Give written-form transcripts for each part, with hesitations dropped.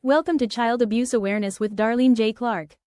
Welcome to Child Abuse Awareness with Darlene J. Clark.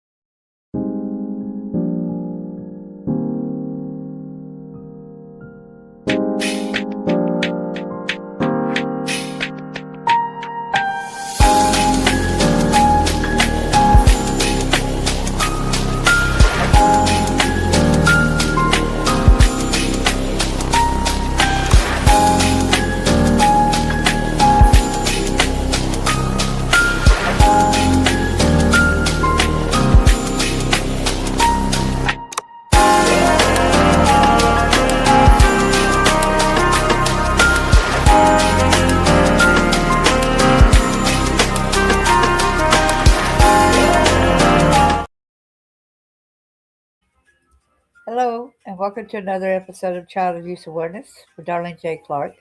Hello, and welcome to another episode of Child Abuse Awareness with Darlene J. Clark.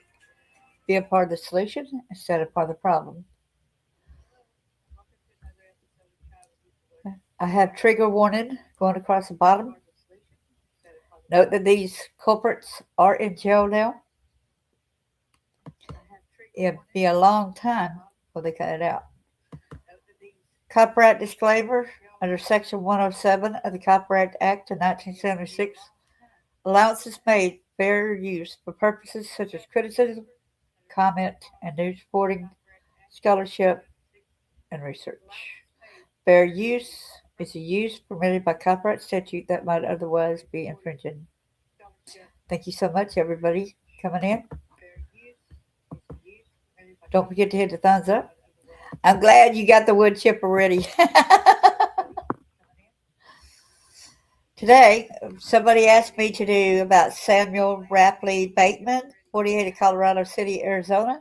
Be a part of the solution instead of part of the problem. I have trigger warning going across the bottom. Note that these culprits are in jail now. It'll be a long time before they cut it out. Copyright disclaimer under Section 107 of the Copyright Act of 1976. Allowance is made fair use for purposes such as criticism, comment, and news reporting, scholarship, and research. Fair use is a use permitted by copyright statute that might otherwise be infringing. Thank you so much, everybody, coming in. Don't forget to hit the thumbs up. I'm glad you got the wood chipper ready. Today, somebody asked me to do about Samuel Rapley Bateman, 48 of Colorado City, Arizona.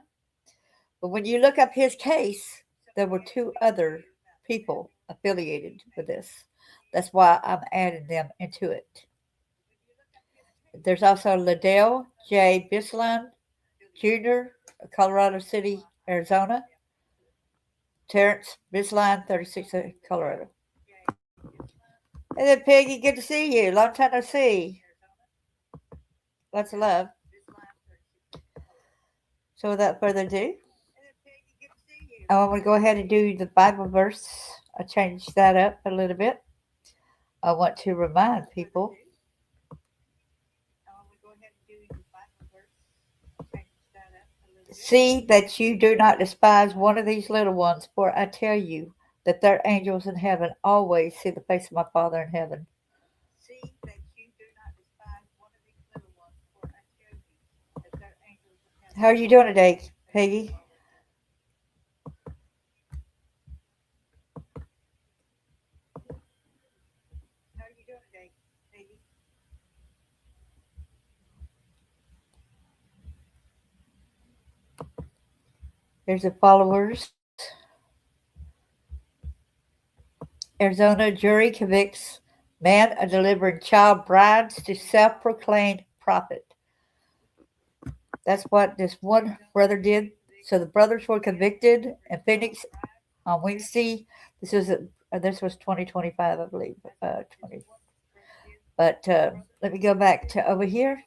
But when you look up his case, there were two other people affiliated with this. That's why I'm adding them into it. There's also LaDell J. Bistline Jr., of Colorado City, Arizona. Torrance, Bistline, 36 of Colorado. And then Peggy, good to see you. Long time no see. Lots of love. So without further ado, I want to go ahead and do the Bible verse. I changed that up a little bit. I want to remind people see that you do not despise one of these little ones, for I tell you that their angels in heaven always see the face of my Father in heaven. How are you doing today, Peggy? Here's the followers. Arizona jury convicts man of delivering child brides to self-proclaimed prophet. That's what this one brother did. So the brothers were convicted in Phoenix on Wednesday. This was 2025, I believe. 20. But let me go back to over here.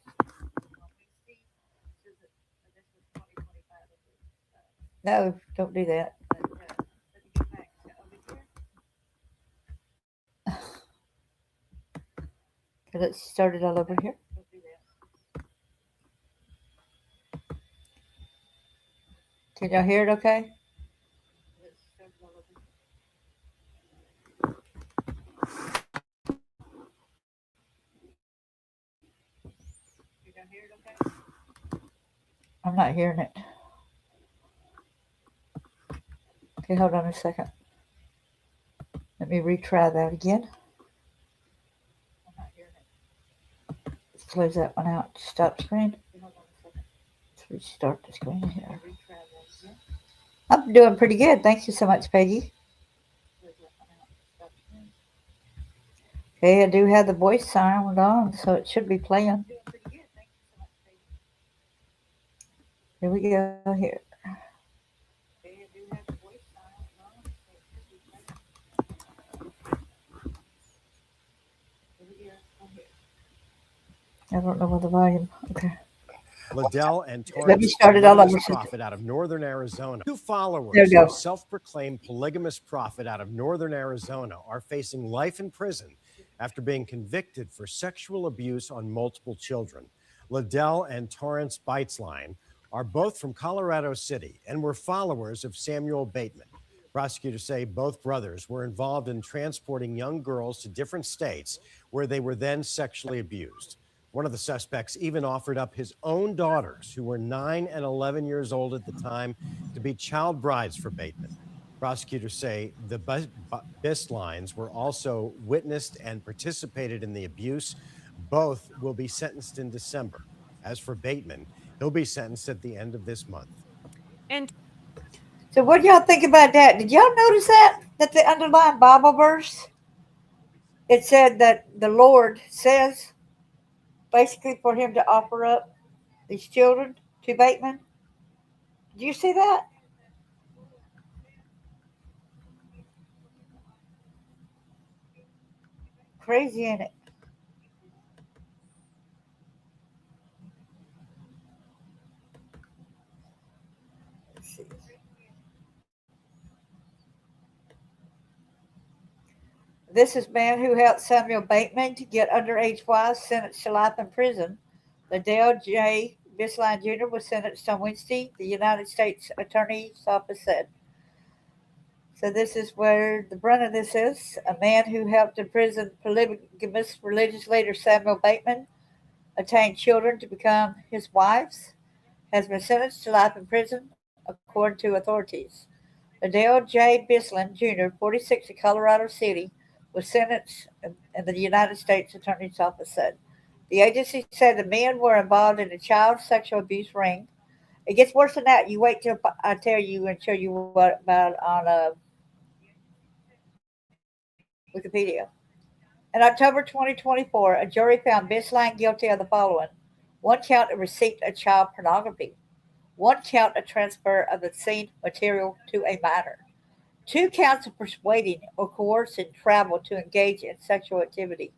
No, don't do that. Let's start it all over here. Can y'all hear it okay? I'm not hearing it. Okay, hold on a second. Let me retry that again. Let's close that one out. Stop screen. Let's restart the screen here. I'm doing pretty good. Thank you so much, Peggy. Okay, I do have the voice sound on, so it should be playing. Here we go. Here. I don't know what the volume. Okay. LaDell and Let me Torrance, start it all over. prophet out of northern Arizona. Two followers There we of go. self-proclaimed polygamous prophet out of northern Arizona are facing life in prison after being convicted for sexual abuse on multiple children. LaDell and Torrance Bistline are both from Colorado City and were followers of Samuel Bateman. Prosecutors say both brothers were involved in transporting young girls to different states where they were then sexually abused. One of the suspects even offered up his own daughters, who were 9 and 11 years old at the time, to be child brides for Bateman. Prosecutors say the Bistlines were also witnessed and participated in the abuse. Both will be sentenced in December. As for Bateman, he'll be sentenced at the end of this month. So what do y'all think about that? Did y'all notice that the underlying Bible verse, it said that the Lord says basically for him to offer up these children to Bateman? Did you see that? Crazy, ain't it? Let's see. This is man who helped Samuel Bateman to get underage wives sentenced to life in prison. LaDell J. Bistline Jr. was sentenced on Wednesday, the United States Attorney's Office said. So this is where the brunt of this is. A man who helped imprison polygamous religious leader Samuel Bateman obtain children to become his wives has been sentenced to life in prison, according to authorities. LaDell J. Bistline Jr., 46 of Colorado City, was sentenced in the United States Attorney's Office said. The agency said the men were involved in a child sexual abuse ring. It gets worse than that. You wait till I tell you and show you what about on Wikipedia. In October 2024, a jury found Bistline guilty of the following: one count of receipt of child pornography, one count of transfer of obscene material to a minor, two counts of persuading or coercing travel to engage in sexual activity,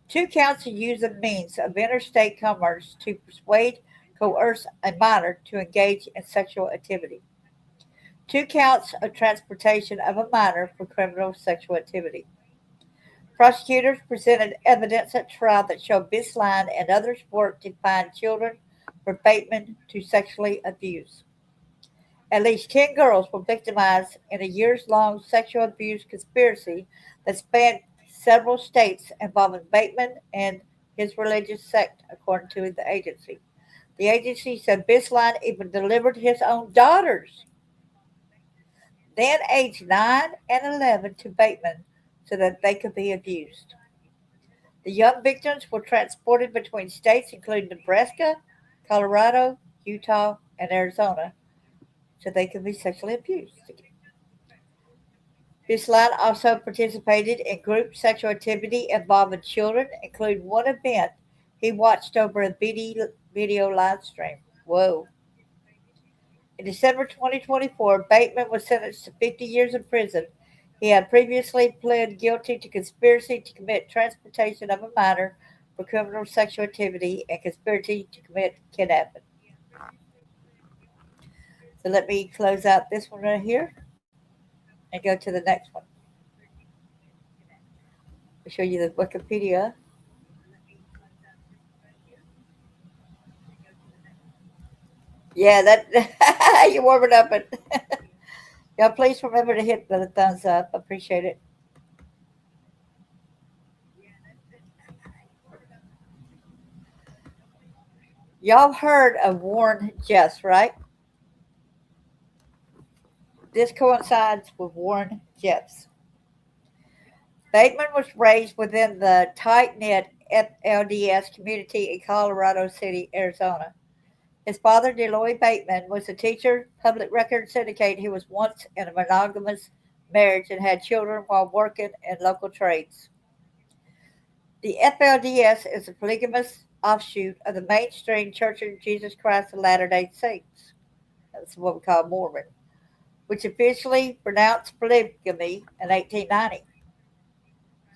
two counts of using means of interstate commerce to persuade, coerce a minor to engage in sexual activity, two counts of transportation of a minor for criminal sexual activity. Prosecutors presented evidence at trial that showed Bistline and others worked to find children for Bateman to sexually abuse. At least 10 girls were victimized in a years-long sexual abuse conspiracy that spanned several states involving Bateman and his religious sect, according to the agency. The agency said Bistline even delivered his own daughters, then aged 9 and 11, to Bateman so that they could be abused. The young victims were transported between states including Nebraska, Colorado, Utah, and Arizona so they could be sexually abused. Bistline also participated in group sexual activity involving children, including one event he watched over a video live stream. Whoa. In December 2024, Bateman was sentenced to 50 years in prison. He had previously pled guilty to conspiracy to commit transportation of a minor for criminal sexual activity and conspiracy to commit kidnapping. So let me close out this one right here and go to the next one. I'll show you the Wikipedia. Yeah, that you're warming up it. Y'all, please remember to hit the thumbs up. I appreciate it. Y'all heard of Warren Jeffs, right? This coincides with Warren Jeffs. Bateman was raised within the tight-knit LDS community in Colorado City, Arizona. His father, Deloy Bateman, was a teacher. Public records indicate he was once in a monogamous marriage and had children while working in local trades. The FLDS is a polygamous offshoot of the mainstream Church of Jesus Christ of Latter-day Saints. That's what we call Mormon, which officially pronounced polygamy in 1890.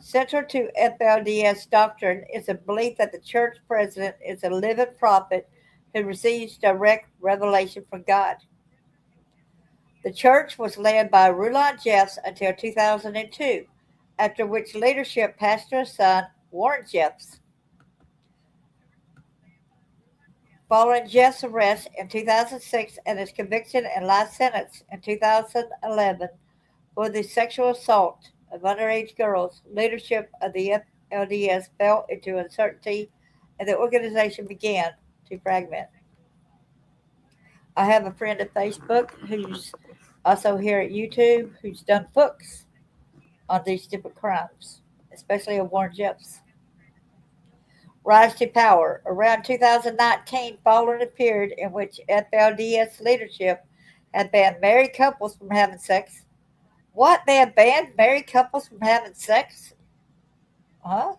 Central to FLDS doctrine is a belief that the church president is a living prophet who receives direct revelation from God. The church was led by Rulon Jeffs until 2002, after which leadership passed to his son, Warren Jeffs. Following Jeffs' arrest in 2006 and his conviction and life sentence in 2011 for the sexual assault of underage girls, leadership of the LDS fell into uncertainty and the organization began to fragment. I have a friend at Facebook who's also here at YouTube who's done books on these different crimes, especially of Warren Jeffs. Rise to power. Around 2019, following a period in which FLDS leadership had banned married couples from having sex. What? They have banned married couples from having sex? Huh?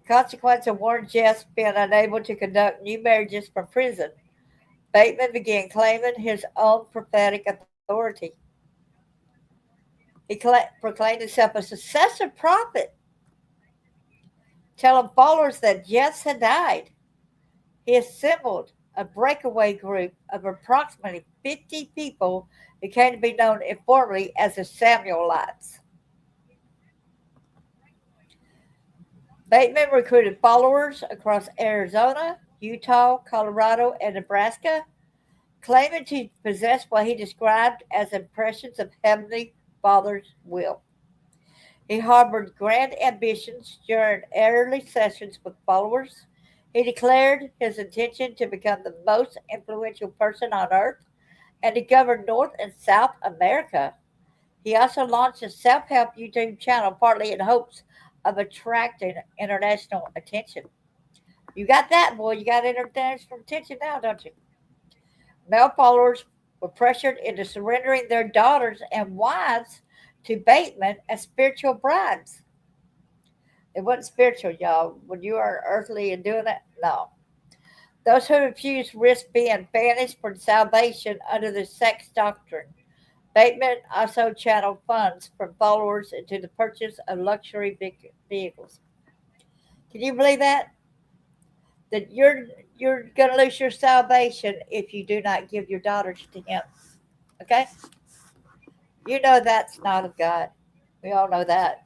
Consequence of Warren Jeffs being unable to conduct new marriages from prison, Bateman began claiming his own prophetic authority. He proclaimed himself a successor prophet, telling followers that Jeffs had died. He assembled a breakaway group of approximately 50 people who came to be known informally as the Samuelites. Bateman recruited followers across Arizona, Utah, Colorado, and Nebraska, claiming to possess what he described as impressions of Heavenly Father's will. He harbored grand ambitions during early sessions with followers. He declared his intention to become the most influential person on earth and to govern North and South America. He also launched a self-help YouTube channel partly in hopes of attracting international attention. You got that, boy. You got international attention now, don't you? Male followers were pressured into surrendering their daughters and wives to Bateman as spiritual brides. It wasn't spiritual, y'all. When you are earthly and doing that, no. Those who refused risked being banished from salvation under the sex doctrine. Bateman also channeled funds from followers into the purchase of luxury vehicles. Can you believe that? That you're going to lose your salvation if you do not give your daughters to him. Okay? You know that's not of God. We all know that.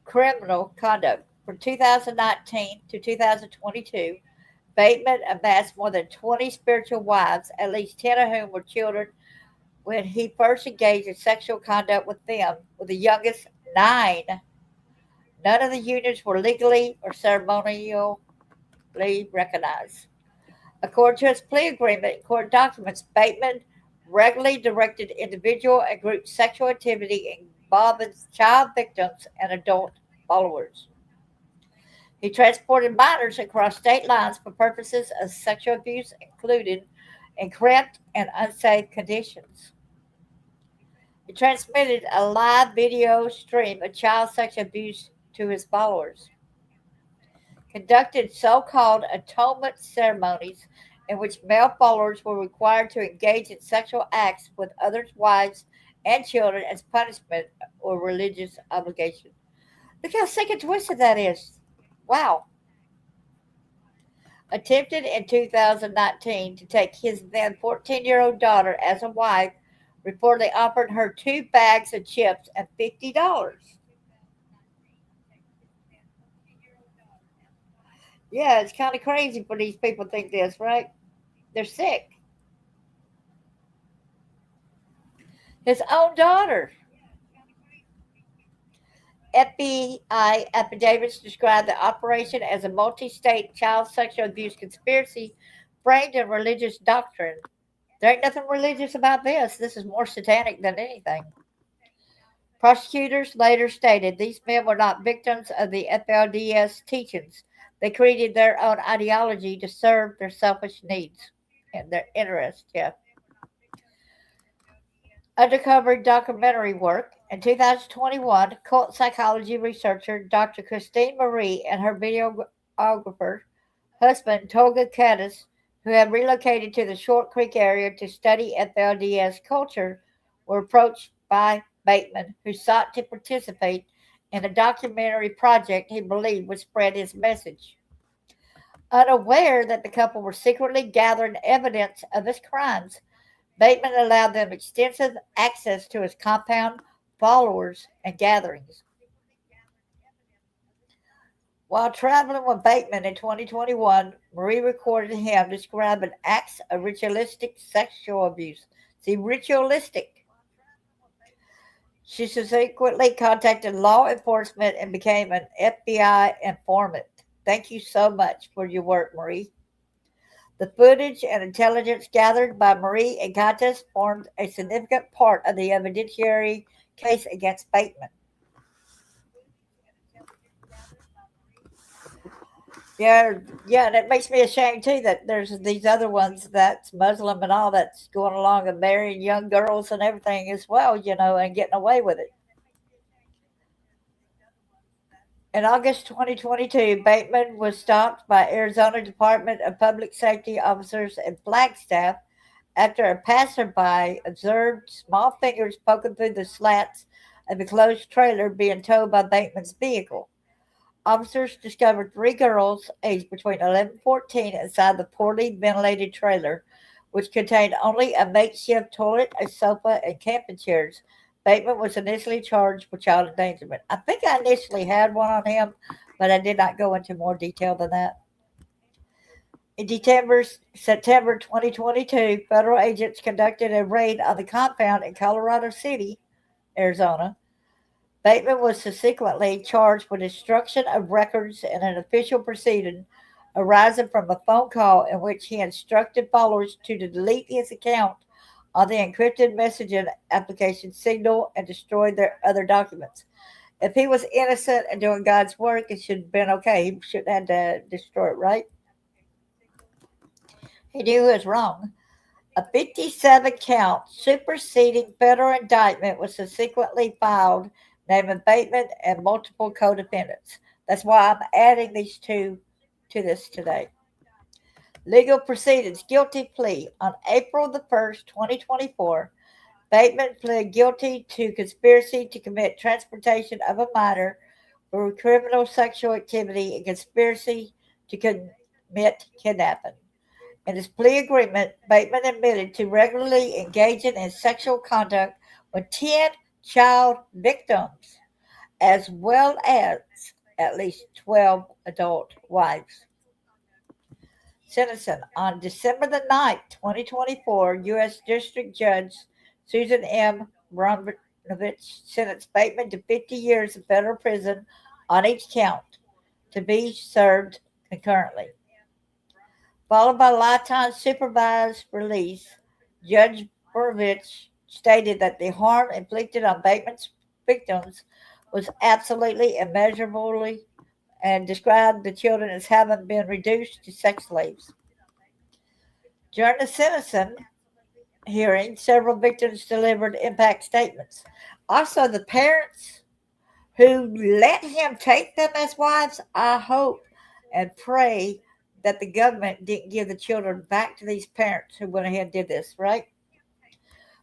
Criminal conduct. From 2019 to 2022, Bateman amassed more than 20 spiritual wives, at least 10 of whom were children when he first engaged in sexual conduct with them, with the youngest 9. None of the unions were legally or ceremonially recognized. According to his plea agreement and court documents, Bateman regularly directed individual and group sexual activity involving child victims and adult followers. He transported minors across state lines for purposes of sexual abuse, including in cramped and unsafe conditions. He transmitted a live video stream of child sexual abuse to his followers. Conducted so-called atonement ceremonies in which male followers were required to engage in sexual acts with others' wives and children as punishment or religious obligation. Look how sick and twisted that is. Wow. Attempted in 2019 to take his then 14-year-old daughter as a wife, reportedly offered her 2 bags of chips and $50. Yeah, it's kind of crazy for these people to think this, right? They're sick. His own daughter. FBI affidavits describe the operation as a multi-state child sexual abuse conspiracy framed in religious doctrine. There ain't nothing religious about this. This is more satanic than anything. Prosecutors later stated these men were not victims of the FLDS teachings. They created their own ideology to serve their selfish needs and their interests. Yeah. Undercover documentary work. In 2021, cult psychology researcher Dr. Christine Marie and her videographer husband, Tolga Caddis, who had relocated to the Short Creek area to study FLDS culture, were approached by Bateman, who sought to participate in a documentary project he believed would spread his message. Unaware that the couple were secretly gathering evidence of his crimes, Bateman allowed them extensive access to his compound, followers, and gatherings. While traveling with Bateman in 2021, Marie recorded him describing acts of ritualistic sexual abuse. See, ritualistic. She subsequently contacted law enforcement and became an FBI informant. Thank you so much for your work, Marie. The footage and intelligence gathered by Marie and Gatas formed a significant part of the evidentiary case against Bateman. Yeah, and it makes me ashamed too that there's these other ones that's Muslim and all that's going along and marrying young girls and everything as well, and getting away with it. In August 2022, Bateman was stopped by Arizona Department of Public Safety officers in Flagstaff after a passerby observed small fingers poking through the slats of a closed trailer being towed by Bateman's vehicle. Officers discovered three girls aged between 11 and 14 inside the poorly ventilated trailer, which contained only a makeshift toilet, a sofa, and camping chairs. Bateman was initially charged with child endangerment. I think I initially had one on him, but I did not go into more detail than that. In September 2022, federal agents conducted a raid on the compound in Colorado City, Arizona. Bateman was subsequently charged with destruction of records in an official proceeding arising from a phone call in which he instructed followers to delete his account on the encrypted messaging application Signal and destroy their other documents. If he was innocent and doing God's work, it should have been okay. He shouldn't have had to destroy it, right? He knew he was wrong. A 57-count superseding federal indictment was subsequently filed, naming Bateman and multiple co-defendants. That's why I'm adding these two to this today. Legal proceedings. Guilty plea. On April the 1st, 2024, Bateman pled guilty to conspiracy to commit transportation of a minor for criminal sexual activity and conspiracy to commit kidnapping. In his plea agreement, Bateman admitted to regularly engaging in sexual conduct with 10 child victims, as well as at least 12 adult wives. Sentencing. On December the 9th, 2024, U.S. District Judge Susan M. Bromwich sentenced Bateman to 50 years in federal prison on each count, to be served concurrently. Followed by lifetime supervised release, Judge Bromwich stated that the harm inflicted on Bateman's victims was absolutely immeasurable and described the children as having been reduced to sex slaves. During the sentencing hearing, several victims delivered impact statements. Also, the parents who let him take them as wives, I hope and pray that the government didn't give the children back to these parents who went ahead and did this, right?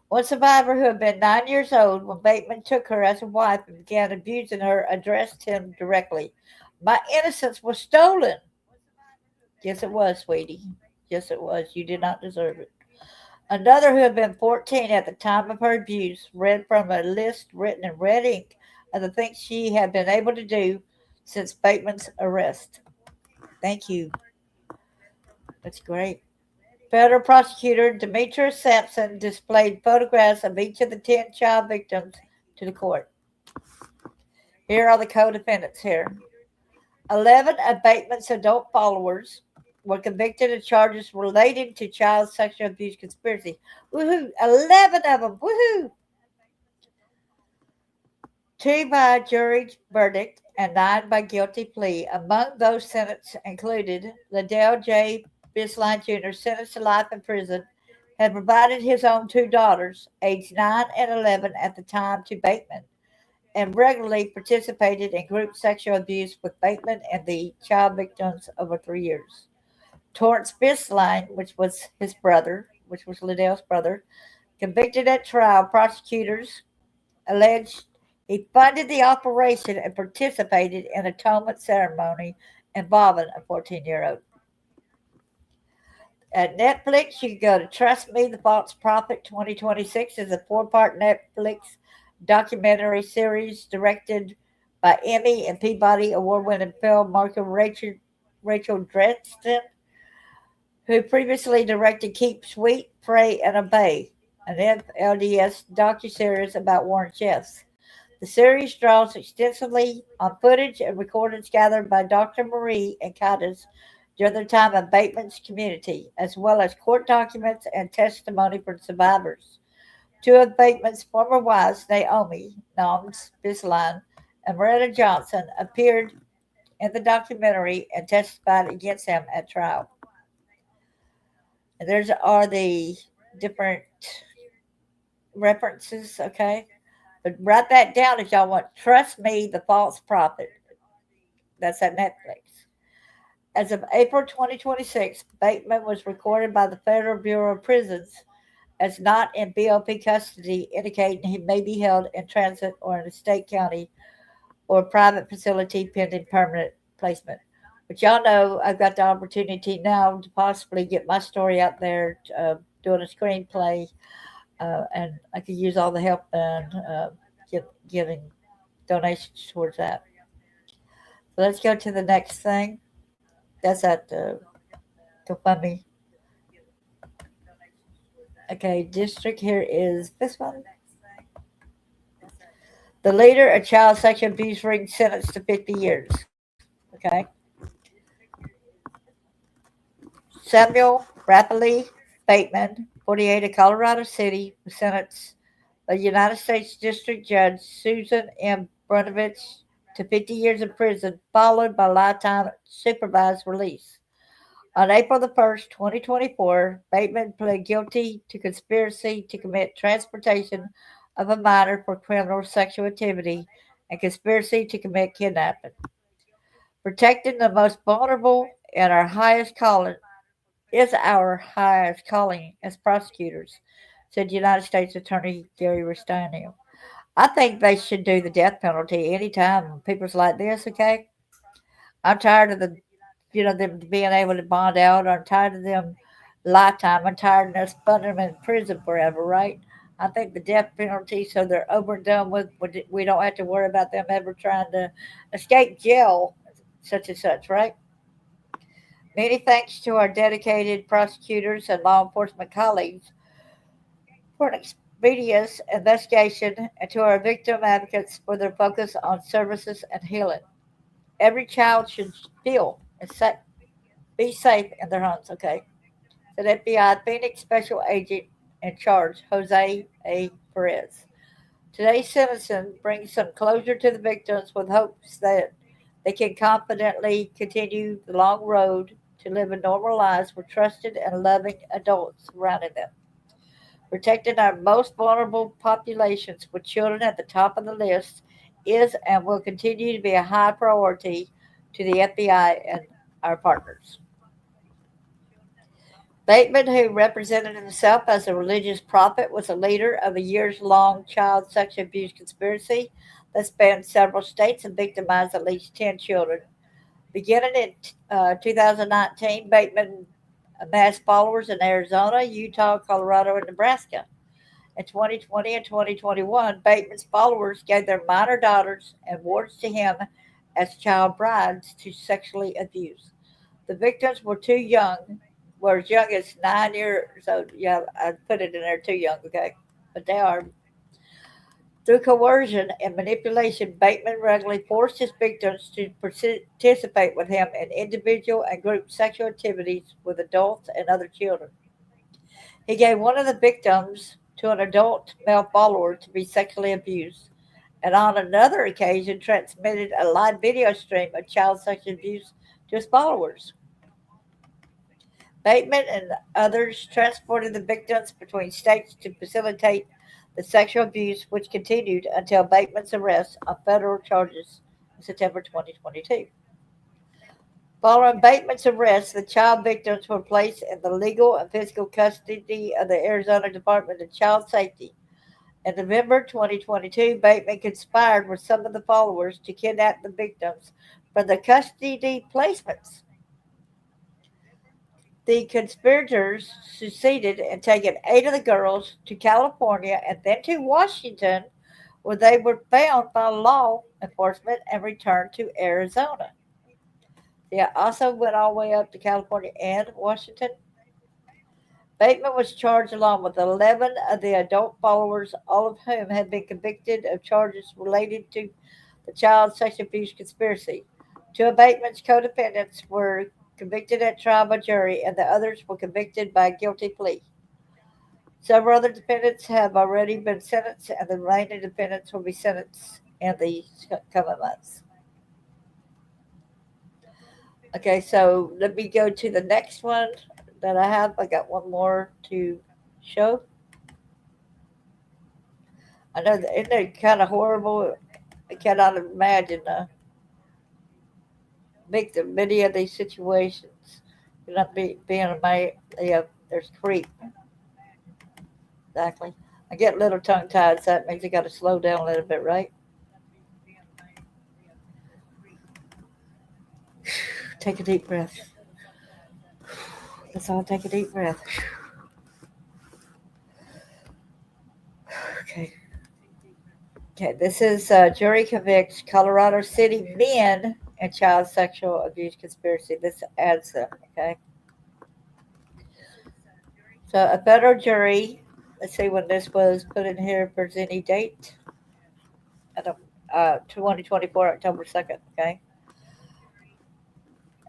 One survivor who had been 9 years old when Bateman took her as a wife and began abusing her addressed him directly. My innocence was stolen. Yes, it was, sweetie. Yes, it was. You did not deserve it. Another who had been 14 at the time of her abuse read from a list written in red ink of the things she had been able to do since Bateman's arrest. Thank you. That's great. Federal prosecutor Demetrius Sampson displayed photographs of each of the 10 child victims to the court. Here are the co-defendants here. 11 of Bateman's adult followers were convicted of charges relating to child sexual abuse conspiracy. Woohoo! 11 of them. Woohoo! 2 by jury verdict and 9 by guilty plea. Among those sentenced included LaDell J. Bistline Jr., sentenced to life in prison, had provided his own 2 daughters, aged 9 and 11 at the time, to Bateman, and regularly participated in group sexual abuse with Bateman and the child victims over 3 years. Torrance Bistline, which was his brother, which was LaDell's brother, convicted at trial, prosecutors alleged he funded the operation and participated in an atonement ceremony involving a 14-year-old. At Netflix, you can go to Trust Me, the False Prophet 2026 is a four-part Netflix documentary series directed by Emmy and Peabody award-winning filmmaker Rachel Dresden, who previously directed Keep Sweet, Pray, and Obey, an LDS docuseries about Warren Jeffs. The series draws extensively on footage and recordings gathered by Dr. Marie and Cadiz during their time in Bateman's community, as well as court documents and testimony from survivors. Two of Bateman's former wives, Naomi Noms Bistline and Moretta Johnson, appeared in the documentary and testified against him at trial. And there's are the different references, okay? But write that down if y'all want. Trust Me, the False Prophet. That's at Netflix. As of April 2026, Bateman was recorded by the Federal Bureau of Prisons as not in BOP custody, indicating he may be held in transit or in a state, county, or private facility pending permanent placement. But y'all know I've got the opportunity now to possibly get my story out there, doing a screenplay, and I could use all the help and giving donations towards that. So let's go to the next thing. That's at GoFundMe. Okay, district here is this one. The leader of child sexual abuse ring sentenced to 50 years. Okay. Samuel Rappley Bateman, 48, of Colorado City, was sentenced by United States District Judge Susan M. Brunovich to 50 years in prison, followed by lifetime supervised release. On April the 1st, 2024, Bateman pled guilty to conspiracy to commit transportation of a minor for criminal sexual activity and conspiracy to commit kidnapping. Protecting the most vulnerable and our highest calling is our highest calling as prosecutors, said United States Attorney Gary Rustano. I think they should do the death penalty anytime people's like this, okay? I'm tired of them being able to bond out. I'm tired of them lifetime. I'm tired of us putting them in prison forever, right? I think the death penalty, so they're over and done with. We don't have to worry about them ever trying to escape jail, such and such, right? Many thanks to our dedicated prosecutors and law enforcement colleagues for an expeditious investigation, and to our victim advocates for their focus on services and healing. Every child should feel and be safe in their homes, okay? Said FBI Phoenix Special Agent in charge, Jose A. Perez. Today's sentencing brings some closure to the victims with hopes that they can confidently continue the long road to living normal lives with trusted and loving adults surrounding them. Protecting our most vulnerable populations, with children at the top of the list, is and will continue to be a high priority to the FBI and our partners. Bateman, who represented himself as a religious prophet, was a leader of a years-long child sexual abuse conspiracy that spanned several states and victimized at least 10 children. Beginning in 2019, Bateman amassed followers in Arizona, Utah, Colorado, and Nebraska. In 2020 and 2021, Bateman's followers gave their minor daughters and wards to him as child brides to sexually abuse. The victims were as young as 9 years old. Yeah, I put it in there too young, okay? But they are. Through coercion and manipulation, Bateman regularly forced his victims to participate with him in individual and group sexual activities with adults and other children. He gave one of the victims to an adult male follower to be sexually abused, and on another occasion transmitted a live video stream of child sexual abuse to his followers. Bateman and others transported the victims between states to facilitate the sexual abuse, which continued until Bateman's arrest on federal charges in September 2022. Following Bateman's arrest, the child victims were placed in the legal and physical custody of the Arizona Department of Child Safety. In November 2022, Bateman conspired with some of the followers to kidnap the victims from the custody placements. The conspirators succeeded in taking 8 of the girls to California and then to Washington, where they were found by law enforcement and returned to Arizona. They also went all the way up to California and Washington. Bateman was charged along with 11 of the adult followers, all of whom had been convicted of charges related to the child sex abuse conspiracy. Two of Bateman's co-defendants were convicted at trial by jury, and the others were convicted by guilty plea. Several other defendants have already been sentenced, and the remaining defendants will be sentenced in the coming months. Okay, so let me go to the next one that I have. I got one more to show. I know that isn't it kind of horrible? I cannot imagine many of these situations. You're not being a there's creep. Exactly. I get a little tongue tied, so that means I got to slow down a little bit, right? Take a deep breath. Let's all take a deep breath. Okay. Okay, this is jury convicts Colorado City men in child sexual abuse conspiracy. This adds them, okay? So a federal jury, let's see when this was put in here, if there's any date. 2024, October 2nd, okay?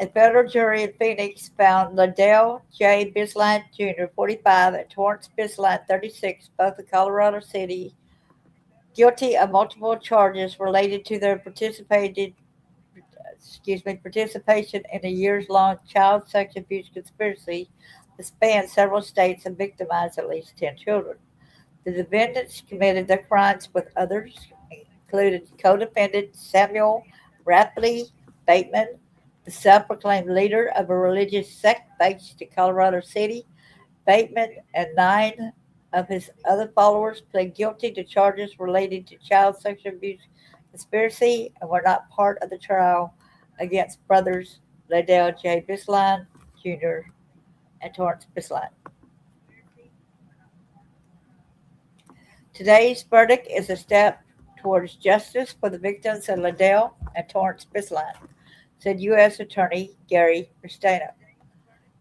A federal jury in Phoenix found LaDell J. Bistline Jr., 45, and Torrance Bistline, 36, both of Colorado City, guilty of multiple charges related to their participation in a years-long child sex abuse conspiracy that spanned several states and victimized at least 10 children. The defendants committed their crimes with others, including co-defendant Samuel Rapley Bateman, the self-proclaimed leader of a religious sect based in Colorado City. Bateman and 9 of his other followers pled guilty to charges related to child sexual abuse conspiracy and were not part of the trial against brothers LaDell J. Bistline Jr. and Torrance Bistline. Today's verdict is a step towards justice for the victims of LaDell and Torrance Bistline, said U.S. Attorney Gary Restano.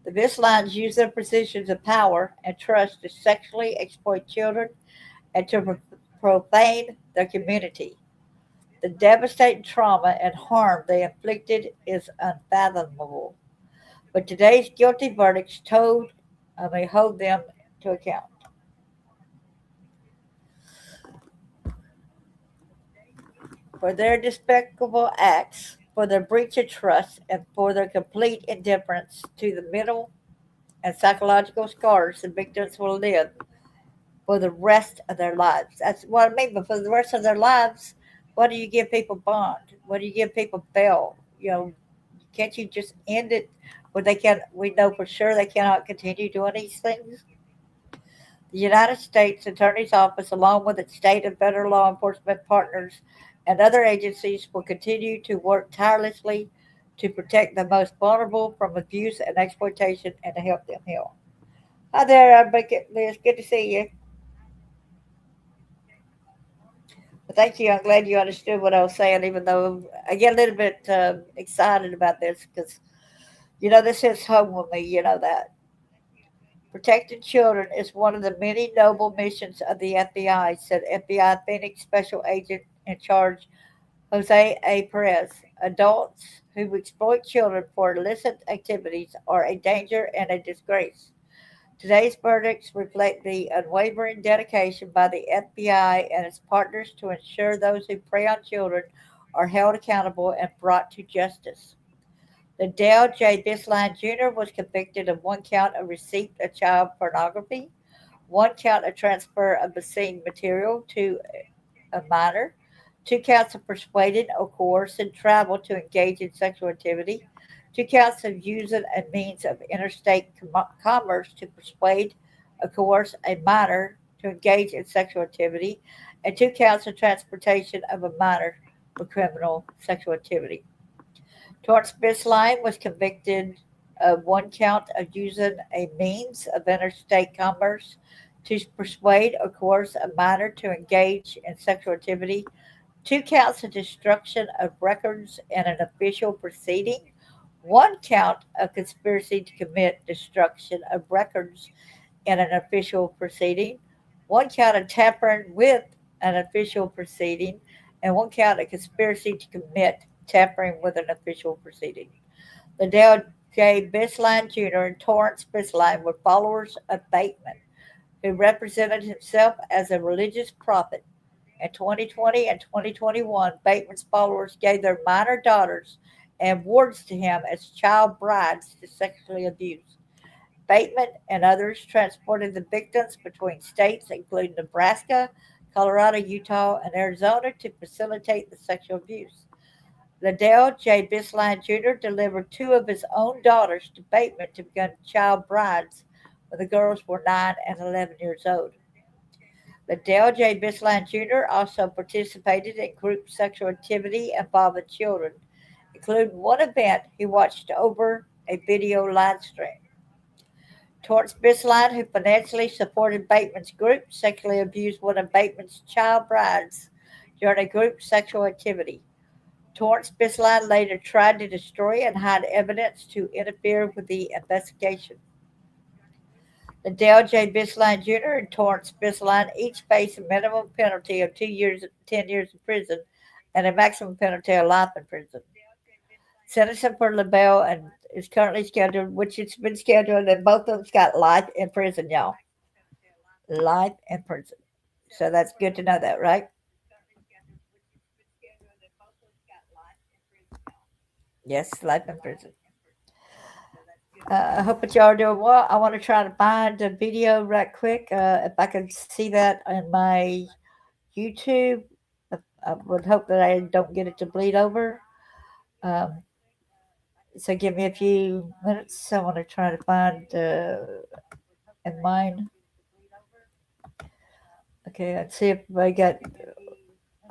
The Bistlines use their positions of power and trust to sexually exploit children and to profane their community. The devastating trauma and harm they inflicted is unfathomable. But today's guilty verdicts hold them to account. For their despicable acts, for their breach of trust, and for their complete indifference to the mental and psychological scars the victims will live for the rest of their lives. That's what I mean. But for the rest of their lives, what do you give people bond? What do you give people bail? Can't you just end it where they can? We know for sure they cannot continue doing these things. The United States Attorney's Office, along with its state and federal law enforcement partners and other agencies, will continue to work tirelessly to protect the most vulnerable from abuse and exploitation and to help them heal. Hi there, I'm Liz. Good to see you. Well, thank you. I'm glad you understood what I was saying, even though I get a little bit excited about this because, this hits home with me. You know that. Protecting children is one of the many noble missions of the FBI, said FBI Phoenix Special Agent in charge Jose A. Perez. Adults who exploit children for illicit activities are a danger and a disgrace. Today's verdicts reflect the unwavering dedication by the FBI and its partners to ensure those who prey on children are held accountable and brought to justice. LaDell J. Bistline Jr. was convicted of 1 count of receipt of child pornography, 1 count of transfer of obscene material to a minor, 2 counts of persuading or coercing travel to engage in sexual activity, 2 counts of using a means of interstate commerce to persuade or coerce a minor to engage in sexual activity, and 2 counts of transportation of a minor for criminal sexual activity. Torrance Bistline was convicted one count of using a means of interstate commerce to persuade or coerce a minor to engage in sexual activity, two counts of destruction of records in an official proceeding, one count of conspiracy to commit destruction of records in an official proceeding, one count of tampering with an official proceeding, and one count of conspiracy to commit tampering with an official proceeding. LaDell J. Bistline Jr. and Torrance Bistline were followers of Bateman, who represented himself as a religious prophet. In 2020 and 2021, Bateman's followers gave their minor daughters and wards to him as child brides to sexually abuse. Bateman and others transported the victims between states including Nebraska, Colorado, Utah, and Arizona to facilitate the sexual abuse. LaDell J. Bistline Jr. delivered two of his own daughters to Bateman to become child brides when the girls were 9 and 11 years old. LaDell J. Bistline Jr. also participated in group sexual activity involving children, including one event he watched over a video live stream. Torrance Bistline, who financially supported Bateman's group, sexually abused one of Bateman's child brides during a group sexual activity. Torrance Bistline later tried to destroy and hide evidence to interfere with the investigation. LaDell J. Bistline Jr. and Torrance Bistline each face a minimum penalty of 2 years, 10 years in prison, and a maximum penalty of life in prison. Sentencing for LaBelle and is currently scheduled, which it's been scheduled, and both of them's got life in prison, y'all. Life in prison. So that's good to know that, right? Yes, life in prison. I hope that y'all are doing well. I want to try to find a video right quick. If I can see that in my YouTube, I would hope that I don't get it to bleed over. Um, so give me a few minutes. I want to try to find in mine. Okay, let's see if I got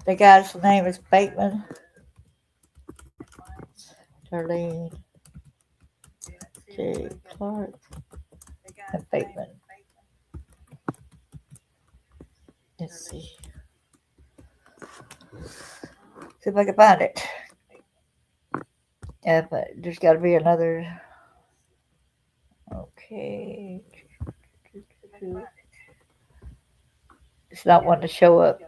the guy's name is Bateman. Darlene J. Clark and Bateman. Let's see. See if I can find it. Yeah, but there's got to be another. Okay. It's not one to show up.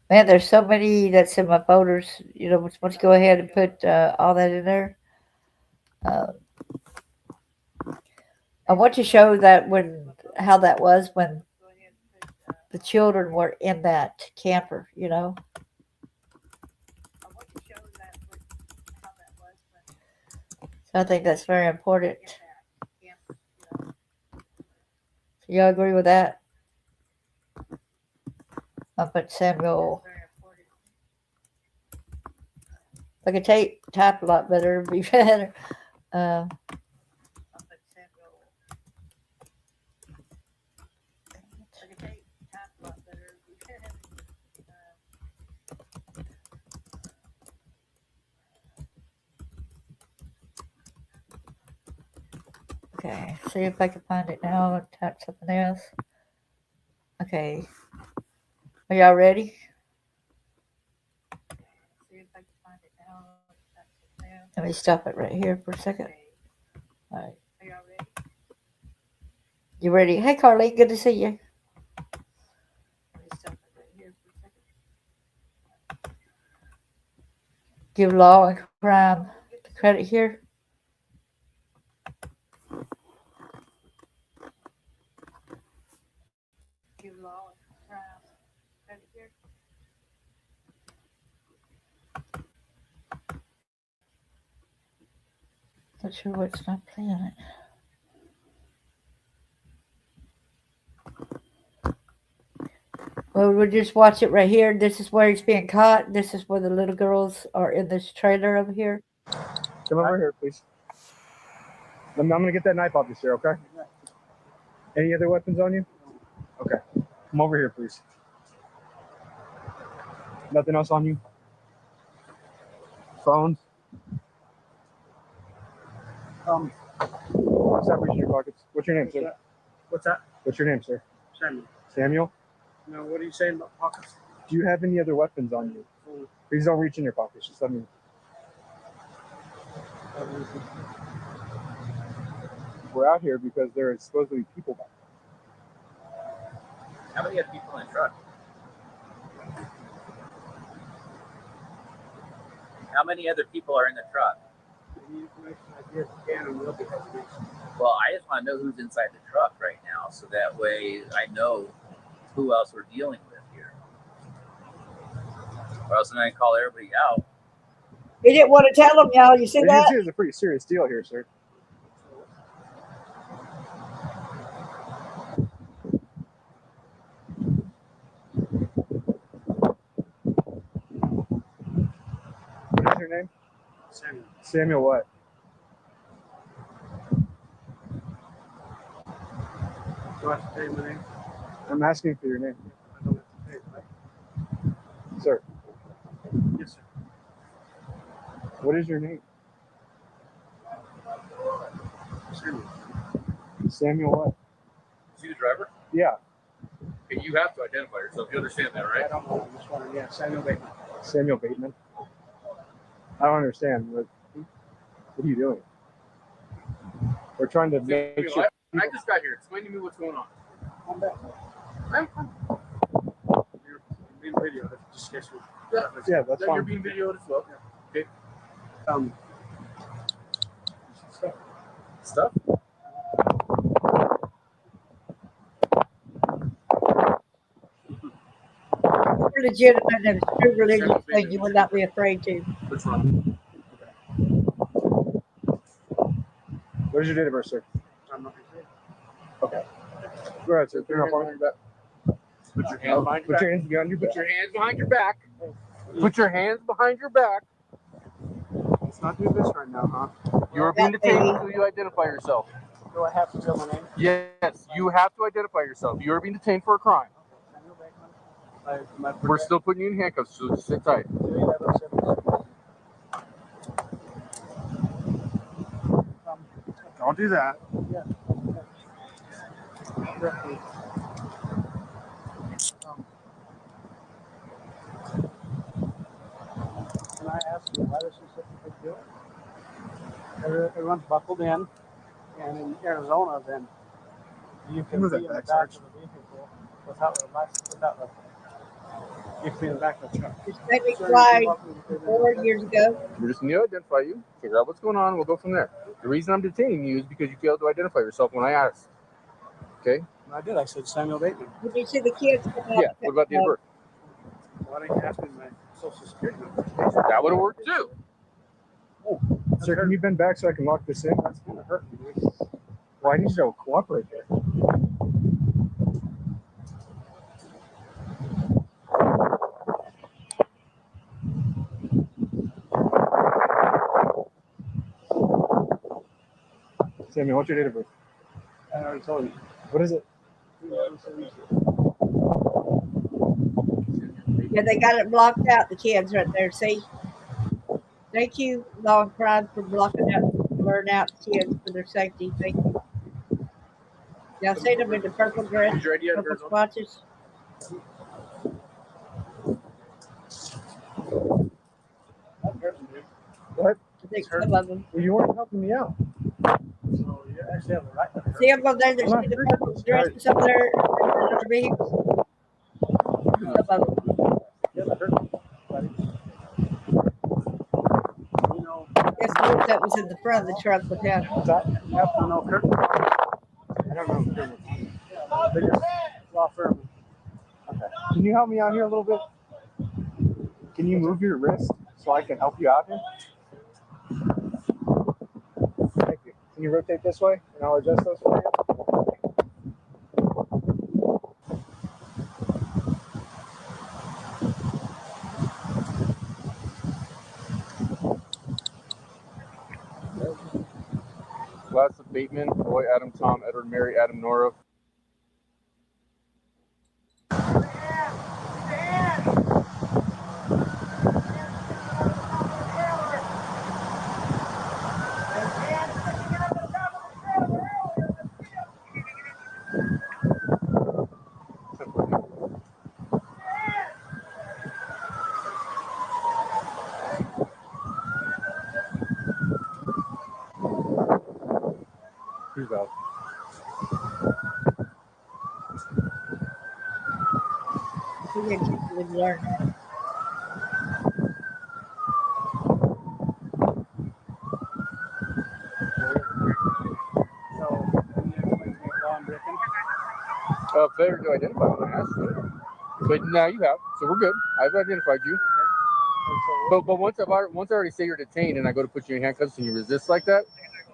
Man, there's so many that's in my folders. You know, let's go ahead and put all that in there. I want to show that how that was when the children were in that camper, you know. So I think that's very important. So y'all agree with that? I'll put Samuel. If I could type a lot better, it'd be better. Okay, see if I can find it now. I'll type something else. Okay. Are y'all ready? Let me stop it right here for a second. All right. You ready? Hey, Carly, good to see you. Give law and crime the credit here. Not sure what's not playing it. Well, we'll just watch it right here. This is where he's being caught. This is where the little girls are in this trailer over here. Come over here, please. I'm going to get that knife off you, sir, okay? Any other weapons on you? Okay. Come over here, please. Nothing else on you? Phones. What's that reaching your pockets? What's your name, sir? What's that? What's your name, sir? Samuel. Samuel? No, what are you saying about pockets? Do you have any other weapons on you? Please don't reach in your pockets. Just let me. We're out here because there is supposed to be people back. How many other people in the truck? How many other people are in the truck? Any information I get can and will be information. Well, I just want to know who's inside the truck right now, so that way I know who else we're dealing with here. Or else I'm going to call everybody out. He didn't want to tell them, y'all. You see As you can that? see, it's a pretty serious deal here, sir. What is your name? Samuel. Samuel what? Do I have to tell you my name? I'm asking for your name. I don't have to pay it, right? Sir, Yes, sir. what is your name? Samuel. Samuel what? Is he the driver? Yeah, Okay, you have to identify yourself. You understand that, I right? don't know. I'm just wondering. Yeah, Samuel Bateman. Samuel Bateman. I don't understand. What are you doing? We're trying to make sure. I just got here. Explain to me what's going on. I'm back. You're being videoed. Just in case Yeah, that's You're fine. being videoed as well. Okay. Stuff? You're legitimate and it's true religious thing you would not be afraid to. What's wrong? What is your date of birth, sir? I'm not going to say it. Okay. Go ahead, sir. Turn off on your Put your hands behind your Put back. your hands behind your back. Put your hands behind your back. Put your hands behind your back. Let's not do this right now, huh? You are being detained until you identify yourself. Do I have to tell my name? Yes, you have to identify yourself. You are being detained for a crime. Samuel Bateman. We're still putting you in handcuffs, so just sit tight. Don't do that. Can I ask you why this is such a big deal? Everyone's buckled in, and in Arizona, then you can Move be that in the back, back Sarge. of the vehicle without the license, you can be in the back of the truck. This made me Sir, cry you're welcome to do 4 that. years ago. We just need to identify you, figure out what's going on, and we'll go from there. The reason I'm detaining you is because you failed to identify yourself when I asked. Okay? I did. I said Samuel Bateman. Did you see the kids come out? Yeah. What about date of birth? Why didn't you ask me my social security number? That would have worked too. Sir, can you bend back so I can lock this in? That's kind of hurting, dude. Well, I need you to cooperate there. Samuel, what's your date of birth? I already told you. What is it? Yeah, they got it blocked out, the kids right there, see? Thank you, Law and Crime, for blocking out, blurring out the kids for their safety. Thank you. Y'all seen them in the purple dress, Is your ID out of purple Arizona? swatches? That's hurting, dude. What? I think some of them. Well, you weren't helping me out. So you actually have the right to hurt. See them over there, they see the purple dresses over there in their vehicles? Some of them. You have a hurt, buddy. You know, Guess what that was in the front of the truck with him. you have to know Kurt. I don't know. Biggest law firm. Can you help me out here a little bit? Can you move your wrist so I can help you out here? Thank you. Can you rotate this way and I'll adjust those for you? Class of Bateman, Roy, Adam, Tom, Edward, Mary, Adam, Nora. We're going to teach you to learn that. So, can you explain to me why I'm breaking? Failure to identify when I asked you. But now you have, so we're good. I've identified you. But once I already say you're detained and I go to put you in handcuffs and you resist like that,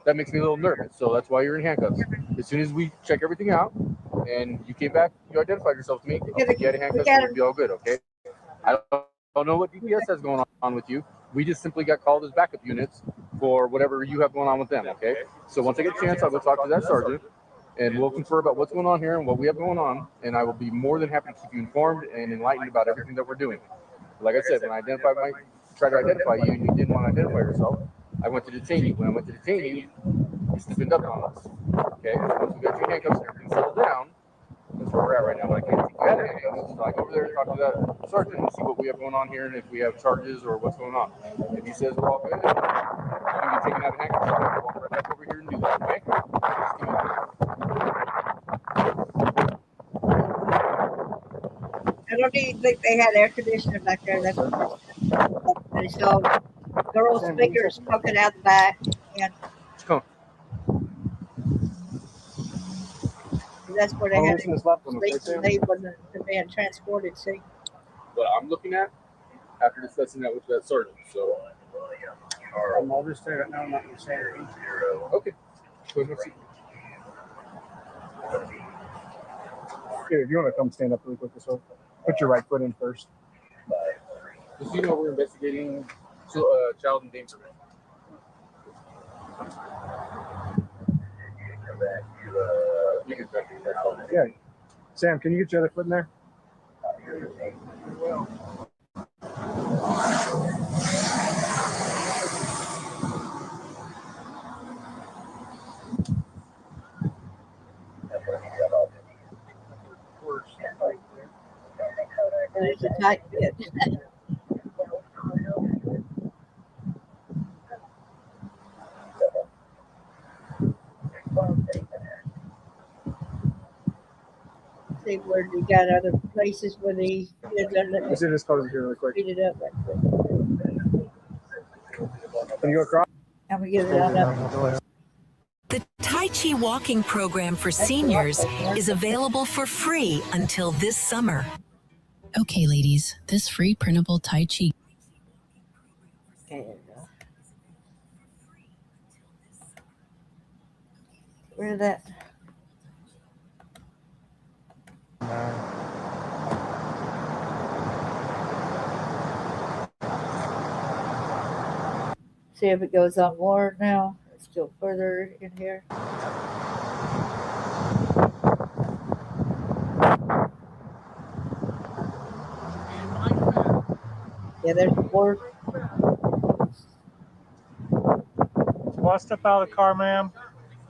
that makes me a little nervous. So that's why you're in handcuffs. As soon as we check everything out and you came back, you identified yourself to me, I'll take you out of handcuffs and we'll be all good, okay? I don't know what DPS has going on with you. We just simply got called as backup units for whatever you have going on with them, okay? So once I get a chance, I'll go talk to that sergeant and we'll confer about what's going on here and what we have going on. And I will be more than happy to keep you informed and enlightened about everything that we're doing. Like I said, when I tried to identify you and you didn't want to identify yourself, I went to detain you. When I went to detain you, you stiffened up on us. Okay, so once we got you in handcuffs and everything settled down, that's where we're at right now. But I can't take you out of handcuffs. So I go over there and talk to that sergeant and see what we have going on here and if we have charges or what's going on. If he says we're all good, then you can be taken out of handcuffs. I'll walk right back over here and do that, okay? Just give me I don't even think they had air conditioning back there. That's what they saw girls' fingers poking out the back, and come. that's where they I'll had loosen this left one, okay, sleep Sam? when they wasn't being transported. See, What I'm looking at after discussing that with that sergeant. So, I'll just say right now, I'm not going to say anything. okay. Go ahead and see. Here, if you want to come stand up really quick this way, put your right foot in first. Just so you know, we're investigating child endangerment. Yeah. Sam, can you get your other foot in there? and it's a tight fit. See where you got other places where the kids are letting Let's see this close it here really quick. beat it up like that. Can you go across? And we get it out of The Tai Chi walking program for seniors is available for free until this summer. Okay, ladies, this free printable Tai Chi. There you go. Where that? See if it goes on more now. It's still further in here. Yeah, there's more. Well, step out of the car, ma'am.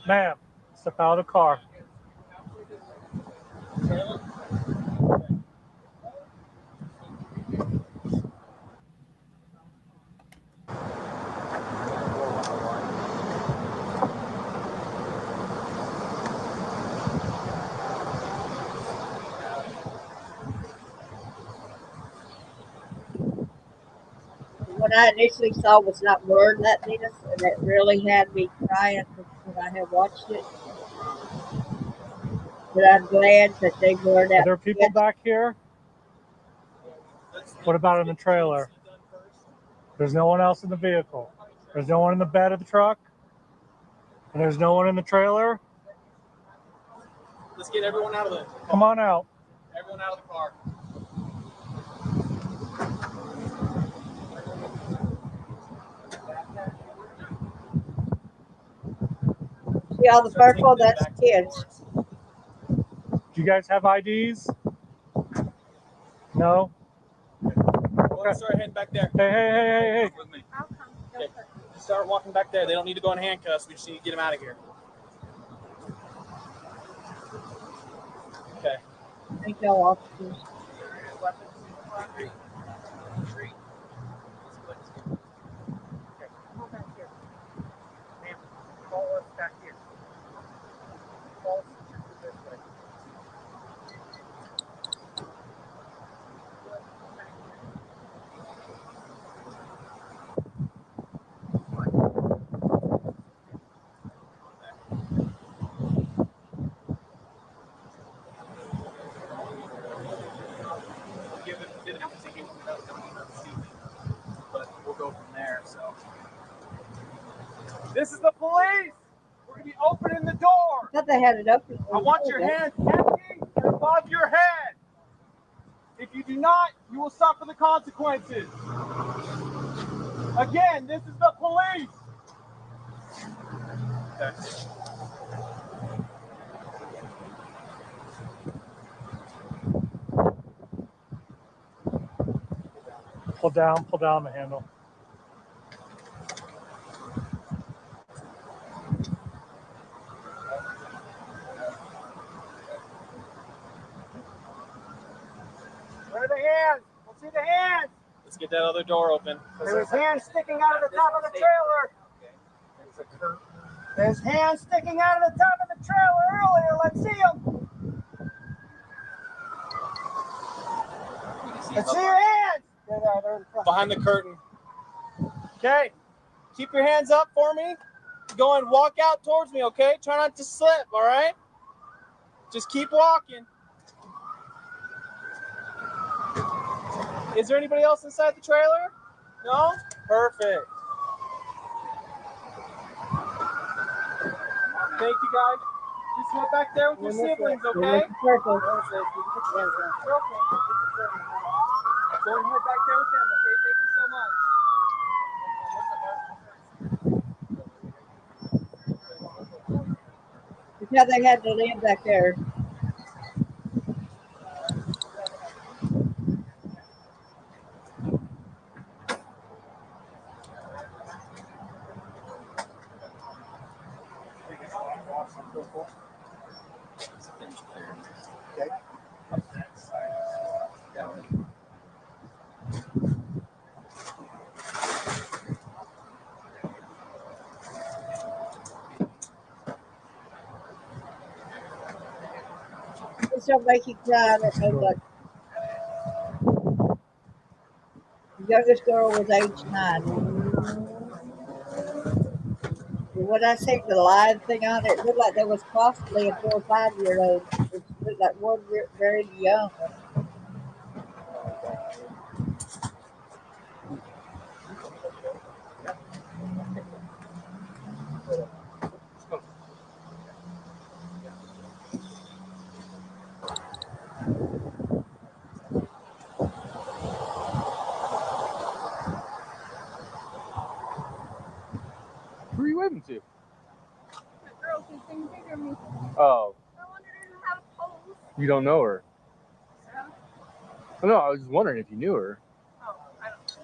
Ma'am, step out of the car. What I initially saw was not word that this, and it really had me crying when I had watched it. But I'm glad that they blurred Are out. there people back here? What about in the trailer? There's no one else in the vehicle. There's no one in the bed of the truck. And there's no one in the trailer. Let's get everyone out of the car. Come on out. Everyone out of the car. See all the purple? That's kids. Do you guys have IDs? No? Let's start heading back there. Hey. With me. I'll come. Okay. Just start walking back there. They don't need to go in handcuffs. We just need to get them out of here. Okay. Thank y'all, officers. So. This is the police. We're gonna be opening the door. I thought they had it open. I want your hands empty and above your head. If you do not, you will suffer the consequences. Again, this is the police. Okay. Pull down the handle. Where are the hands? Let's see the hands. Let's get that other door open. There's hands sticking out of the top of the trailer. There's hands sticking out of the top of the trailer earlier. Let's see them. Let's see your hands. They're in front. Behind the curtain. Okay. Keep your hands up for me. Go and walk out towards me, okay? Try not to slip, all right? Just keep walking. Is there anybody else inside the trailer? No? Perfect. Thank you, guys. Just head back there with your siblings, okay? Go and head back there with them, okay? Thank you so much. That's how they had to land back there. This don't make you cry. I don't know what. The youngest girl was age 9. When I seen the live thing on it, it looked like there was possibly a 4 or 5-year-old. It looked like one very young. Who are you waving to? The girl who's been bigger me. Oh. I wanted her to have holes. You don't know her? So? Oh, no, I was just wondering if you knew her. Oh, I don't know.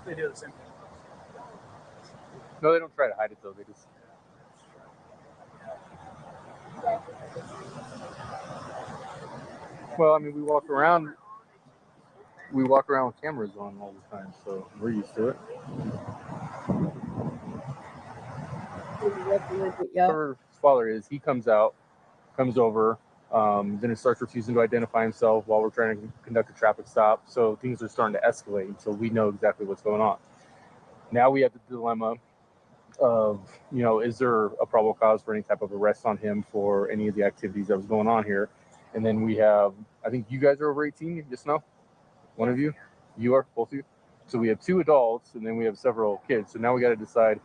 They do the same thing. No, they don't try to hide it though. They just. Well, I mean, we walk around with cameras on all the time, so we're used to it. Whoever his father is, he comes over, then it starts refusing to identify himself while we're trying to conduct a traffic stop. So things are starting to escalate until we know exactly what's going on. Now we have the dilemma of, is there a probable cause for any type of arrest on him for any of the activities that was going on here? And then we have, I think you guys are over 18, you just know? One of you? You are? Both of you? So we have 2 adults, and then we have several kids. So now we got to decide,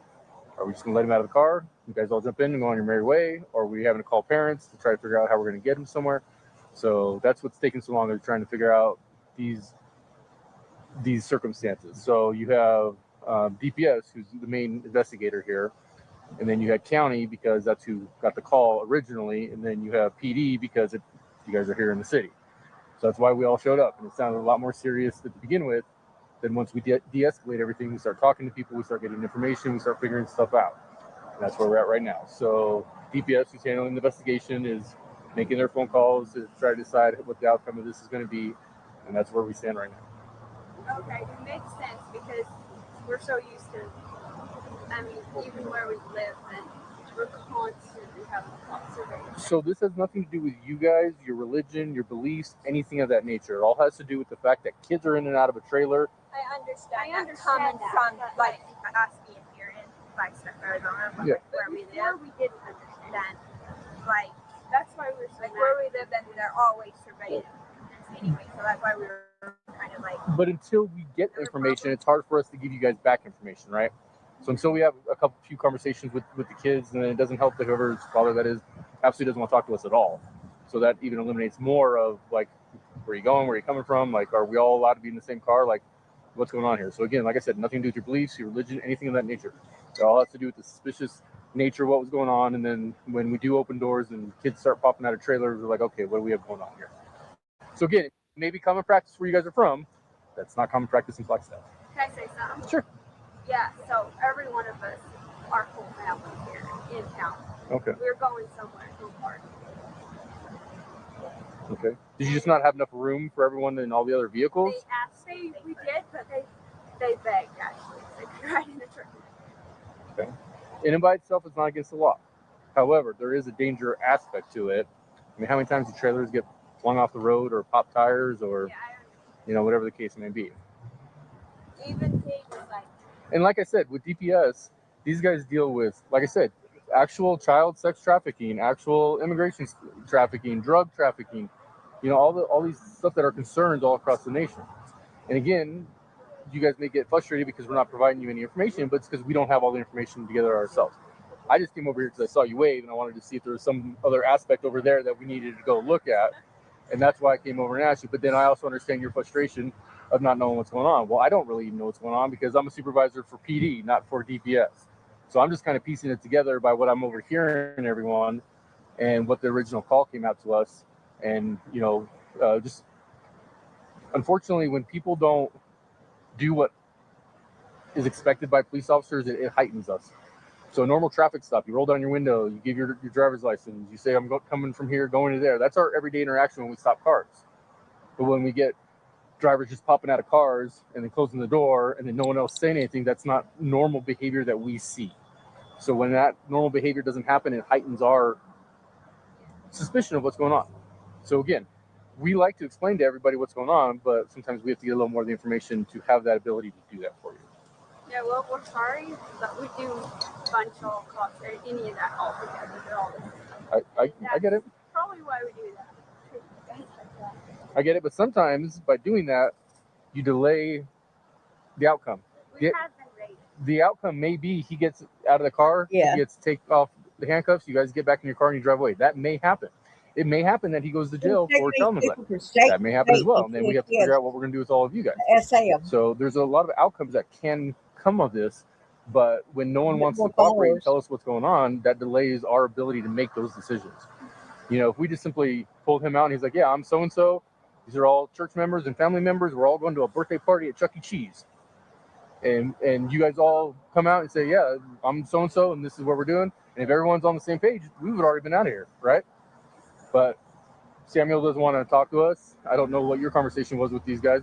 are we just going to let him out of the car? You guys all jump in and go on your merry way? Or are we having to call parents to try to figure out how we're going to get him somewhere? So that's what's taking so long, is trying to figure out these circumstances. So you have DPS, who's the main investigator here, and then you had county because that's who got the call originally, and then you have PD because you guys are here in the city. So that's why we all showed up, and it sounded a lot more serious to begin with. Then once we de-escalate everything, we start talking to people, we start getting information, we start figuring stuff out. And that's where we're at right now. So DPS, who's handling the investigation, is making their phone calls to try to decide what the outcome of this is going to be, and that's where we stand right now. Okay, it makes sense because we're so used to, even where we live, and we're constantly having surveillance. So this has nothing to do with you guys, your religion, your beliefs, anything of that nature. It all has to do with the fact that kids are in and out of a trailer. I understand coming from, like, us being here in Flagstaff, Arizona, where we live. We didn't understand. Then, like, That's why we're so like where we live. Then they're always surveillance anyway. So that's why we were kind of like. But until we get information, it's hard for us to give you guys back information, right? So until we have a few conversations with the kids, and then it doesn't help that whoever's father that is absolutely doesn't want to talk to us at all. So that even eliminates more of like, where are you going? Where are you coming from? Like, are we all allowed to be in the same car? Like, what's going on here? So again, like I said, nothing to do with your beliefs, your religion, anything of that nature. It all has to do with the suspicious nature of what was going on. And then when we do open doors and kids start popping out of trailers, we're like, okay, what do we have going on here? So again, maybe common practice where you guys are from. That's not common practice in Flagstaff. Can I say something? Sure. Yeah. So every one of us, our whole family here in town. Okay. We're going somewhere to a party. Okay. Did you just not have enough room for everyone in all the other vehicles? We did, but they begged actually. They could ride in the truck. Okay. And by itself, it's not against the law. However, there is a danger aspect to it. I mean, how many times do trailers get flung off the road or pop tires or, whatever the case may be? Even things like. And like I said, with DPS, these guys deal with, like I said, actual child sex trafficking, actual immigration trafficking, drug trafficking, all these stuff that are concerns all across the nation. And again, you guys may get frustrated because we're not providing you any information, but it's because we don't have all the information together ourselves. I just came over here because I saw you wave and I wanted to see if there was some other aspect over there that we needed to go look at. And that's why I came over and asked you. But then I also understand your frustration of not knowing what's going on. Well, I don't really even know what's going on because I'm a supervisor for PD, not for DPS. So I'm just kind of piecing it together by what I'm overhearing everyone and what the original call came out to us. And, just unfortunately, when people don't do what is expected by police officers, it heightens us. So a normal traffic stop, you roll down your window, you give your driver's license, you say, I'm coming from here, going to there. That's our everyday interaction when we stop cars. But when we get drivers just popping out of cars and then closing the door and then no one else saying anything, that's not normal behavior that we see. So when that normal behavior doesn't happen, it heightens our suspicion of what's going on. So again, we like to explain to everybody what's going on, but sometimes we have to get a little more of the information to have that ability to do that for you. Yeah, well, we're sorry, but we do bunch all costs or any of that all together. I get it. Probably why we do that. I get it, but sometimes by doing that, you delay the outcome. We have been raised. The outcome may be he gets out of the car, he gets take off the handcuffs, you guys get back in your car and you drive away. That may happen. It may happen that he goes to jail for telling us that. That may happen as well. And then we have to figure out what we're going to do with all of you guys. So there's a lot of outcomes that can come of this, but when no one wants to cooperate and tell us what's going on, that delays our ability to make those decisions. If we just simply pulled him out and he's like, yeah, I'm so-and-so, these are all church members and family members, we're all going to a birthday party at Chuck E. Cheese. And you guys all come out and say, yeah, I'm so-and-so and this is what we're doing. And if everyone's on the same page, we would have already been out of here, right? But Samuel doesn't want to talk to us. I don't know what your conversation was with these guys,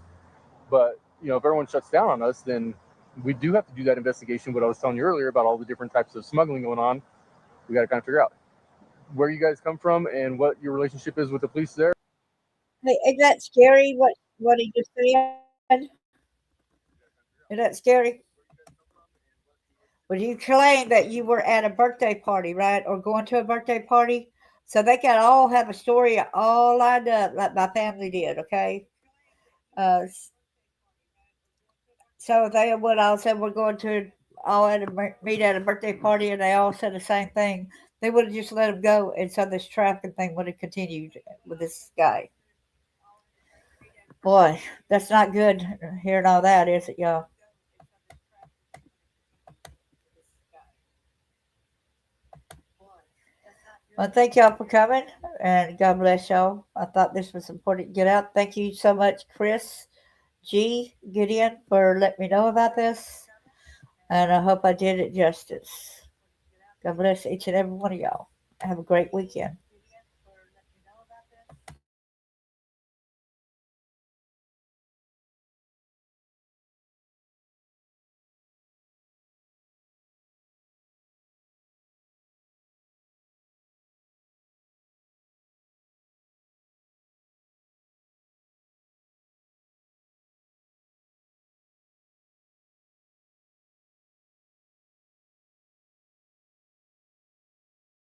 but if everyone shuts down on us, then we do have to do that investigation. What I was telling you earlier about all the different types of smuggling going on, we got to kind of figure out where you guys come from and what your relationship is with the police there. Hey, isn't that scary? What he just said? Isn't that scary? Well, you claimed that you were at a birthday party, right, or going to a birthday party. So they can all have a story all lined up like my family did, okay? So they would all say we're going to all meet at a birthday party, and they all said the same thing. They would have just let them go, and so this trafficking thing would have continued with this guy. Boy, that's not good hearing all that, is it, y'all? Well, thank y'all for coming, and God bless y'all. I thought this was important to get out. Thank you so much, Chris G. Gideon, for letting me know about this, and I hope I did it justice. God bless each and every one of y'all. Have a great weekend.